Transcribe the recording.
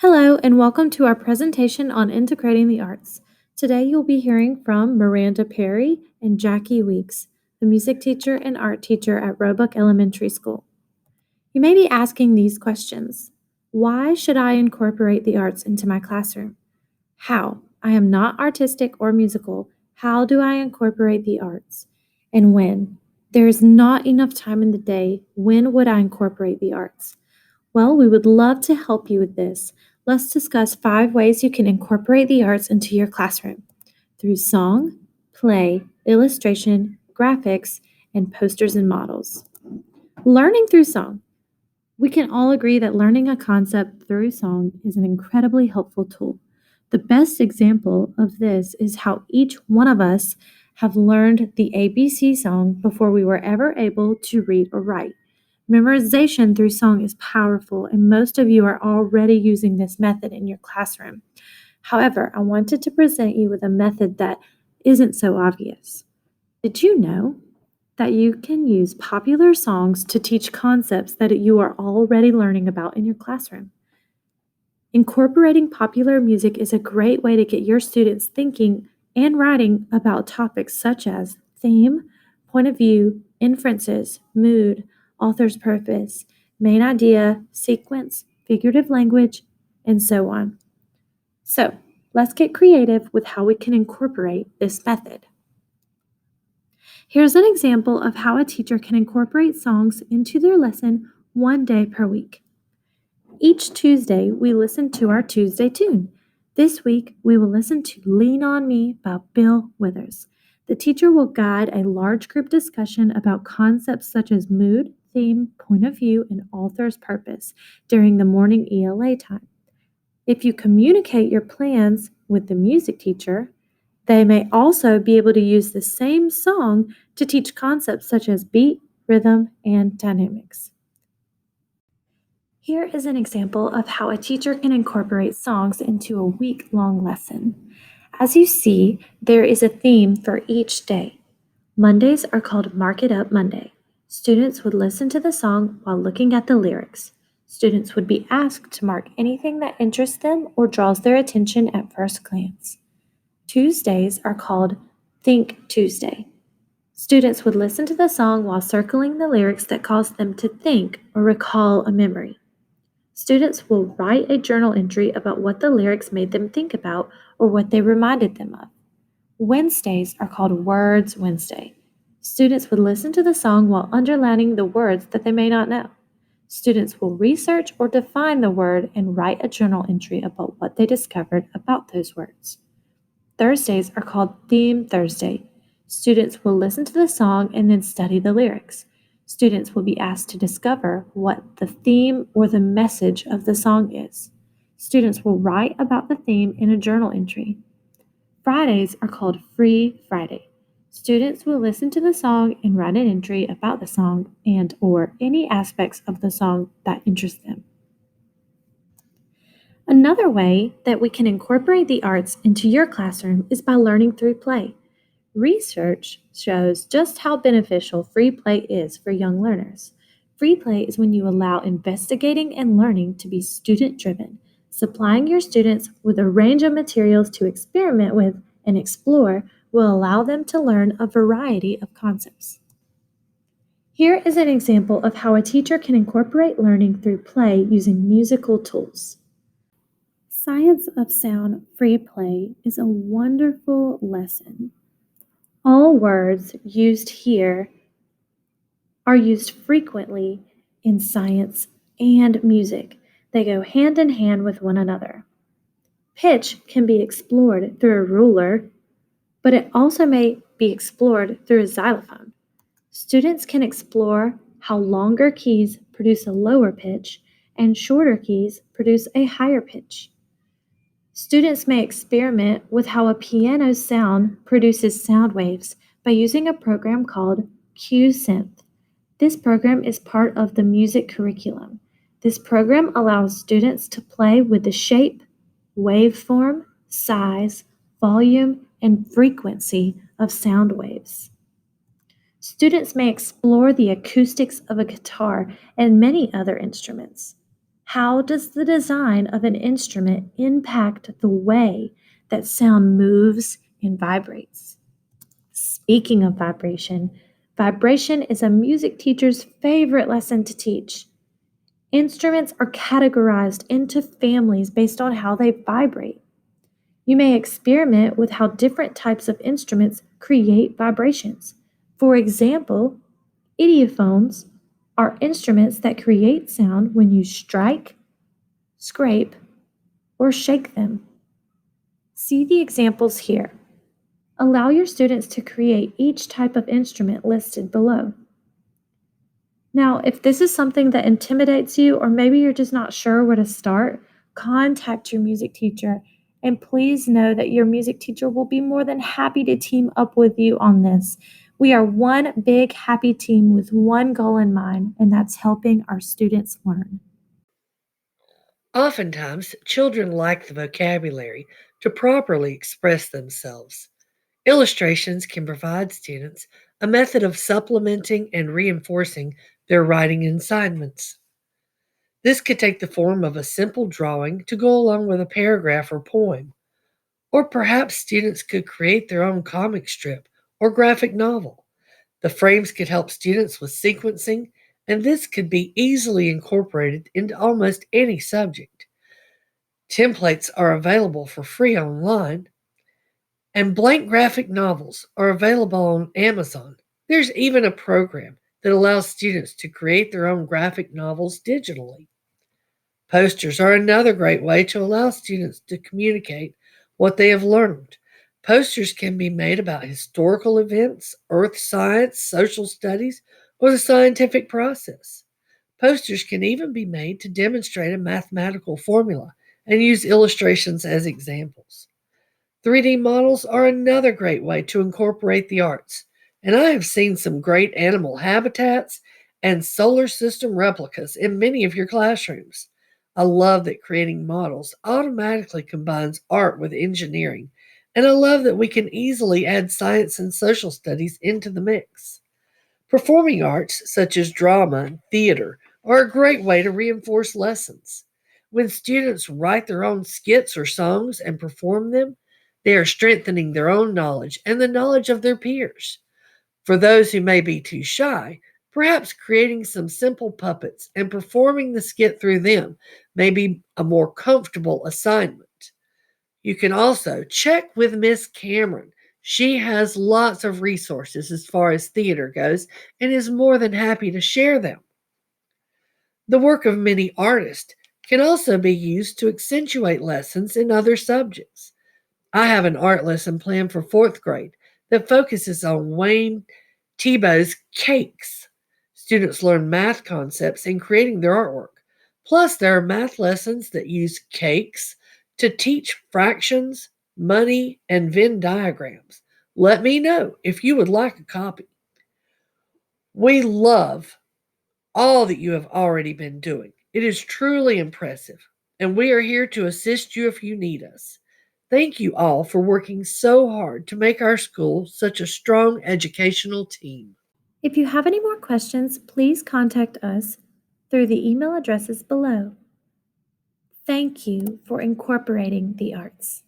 Hello, and welcome to our presentation on integrating the arts. Today, you'll be hearing from Miranda Perry and Jackie Weeks, the music teacher and art teacher at Roebuck Elementary School. You may be asking these questions. Why should I incorporate the arts into my classroom? How? I am not artistic or musical. How do I incorporate the arts? And when? There is not enough time in the day. When would I incorporate the arts? Well, we would love to help you with this. Let's discuss 5 ways you can incorporate the arts into your classroom through song, play, illustration, graphics, and posters and models. Learning through song. We can all agree that learning a concept through song is an incredibly helpful tool. The best example of this is how each one of us have learned the ABC song before we were ever able to read or write. Memorization through song is powerful, and most of you are already using this method in your classroom. However, I wanted to present you with a method that isn't so obvious. Did you know that you can use popular songs to teach concepts that you are already learning about in your classroom? Incorporating popular music is a great way to get your students thinking and writing about topics such as theme, point of view, inferences, mood, author's purpose, main idea, sequence, figurative language, and so on. So, let's get creative with how we can incorporate this method. Here's an example of how a teacher can incorporate songs into their lesson one day per week. Each Tuesday, we listen to our Tuesday tune. This week, we will listen to Lean on Me by Bill Withers. The teacher will guide a large group discussion about concepts such as mood, theme, point of view, and author's purpose during the morning ELA time. If you communicate your plans with the music teacher, they may also be able to use the same song to teach concepts such as beat, rhythm, and dynamics. Here is an example of how a teacher can incorporate songs into a week-long lesson. As you see, there is a theme for each day. Mondays are called Mark It Up Monday. Students would listen to the song while looking at the lyrics. Students would be asked to mark anything that interests them or draws their attention at first glance. Tuesdays are called Think Tuesday. Students would listen to the song while circling the lyrics that caused them to think or recall a memory. Students will write a journal entry about what the lyrics made them think about or what they reminded them of. Wednesdays are called Words Wednesday. Students would listen to the song while underlining the words that they may not know. Students will research or define the word and write a journal entry about what they discovered about those words. Thursdays are called Theme Thursday. Students will listen to the song and then study the lyrics. Students will be asked to discover what the theme or the message of the song is. Students will write about the theme in a journal entry. Fridays are called Free Friday. Students will listen to the song and write an entry about the song and or any aspects of the song that interest them. Another way that we can incorporate the arts into your classroom is by learning through play. Research shows just how beneficial free play is for young learners. Free play is when you allow investigating and learning to be student-driven, supplying your students with a range of materials to experiment with and explore will allow them to learn a variety of concepts. Here is an example of how a teacher can incorporate learning through play using musical tools. Science of Sound Free Play is a wonderful lesson. All words used here are used frequently in science and music. They go hand in hand with one another. Pitch can be explored through a ruler, but it also may be explored through a xylophone. Students can explore how longer keys produce a lower pitch and shorter keys produce a higher pitch. Students may experiment with how a piano's sound produces sound waves by using a program called QSynth. This program is part of the music curriculum. This program allows students to play with the shape, waveform, size, volume, and frequency of sound waves. Students may explore the acoustics of a guitar and many other instruments. How does the design of an instrument impact the way that sound moves and vibrates? Speaking of vibration, vibration is a music teacher's favorite lesson to teach. Instruments are categorized into families based on how they vibrate. You may experiment with how different types of instruments create vibrations. For example, idiophones are instruments that create sound when you strike, scrape, or shake them. See the examples here. Allow your students to create each type of instrument listed below. Now, if this is something that intimidates you, or maybe you're just not sure where to start, contact your music teacher. And please know that your music teacher will be more than happy to team up with you on this. We are one big happy team with one goal in mind, and that's helping our students learn. Oftentimes, children lack the vocabulary to properly express themselves. Illustrations can provide students a method of supplementing and reinforcing their writing assignments. This could take the form of a simple drawing to go along with a paragraph or poem, or perhaps students could create their own comic strip or graphic novel. The frames could help students with sequencing, and this could be easily incorporated into almost any subject. Templates are available for free online, and blank graphic novels are available on Amazon. There's even a program that allows students to create their own graphic novels digitally. Posters are another great way to allow students to communicate what they have learned. Posters can be made about historical events, earth science, social studies, or the scientific process. Posters can even be made to demonstrate a mathematical formula and use illustrations as examples. 3D models are another great way to incorporate the arts, and I have seen some great animal habitats and solar system replicas in many of your classrooms. I love that creating models automatically combines art with engineering, and I love that we can easily add science and social studies into the mix. Performing arts, such as drama and theater, are a great way to reinforce lessons. When students write their own skits or songs and perform them, they are strengthening their own knowledge and the knowledge of their peers. For those who may be too shy, perhaps creating some simple puppets and performing the skit through them may be a more comfortable assignment. You can also check with Miss Cameron. She has lots of resources as far as theater goes and is more than happy to share them. The work of many artists can also be used to accentuate lessons in other subjects. I have an art lesson planned for fourth grade that focuses on Wayne Thiebaud's cakes. Students learn math concepts in creating their artwork. Plus, there are math lessons that use cakes to teach fractions, money, and Venn diagrams. Let me know if you would like a copy. We love all that you have already been doing. It is truly impressive, and we are here to assist you if you need us. Thank you all for working so hard to make our school such a strong educational team. If you have any more questions, please contact us through the email addresses below. Thank you for incorporating the arts.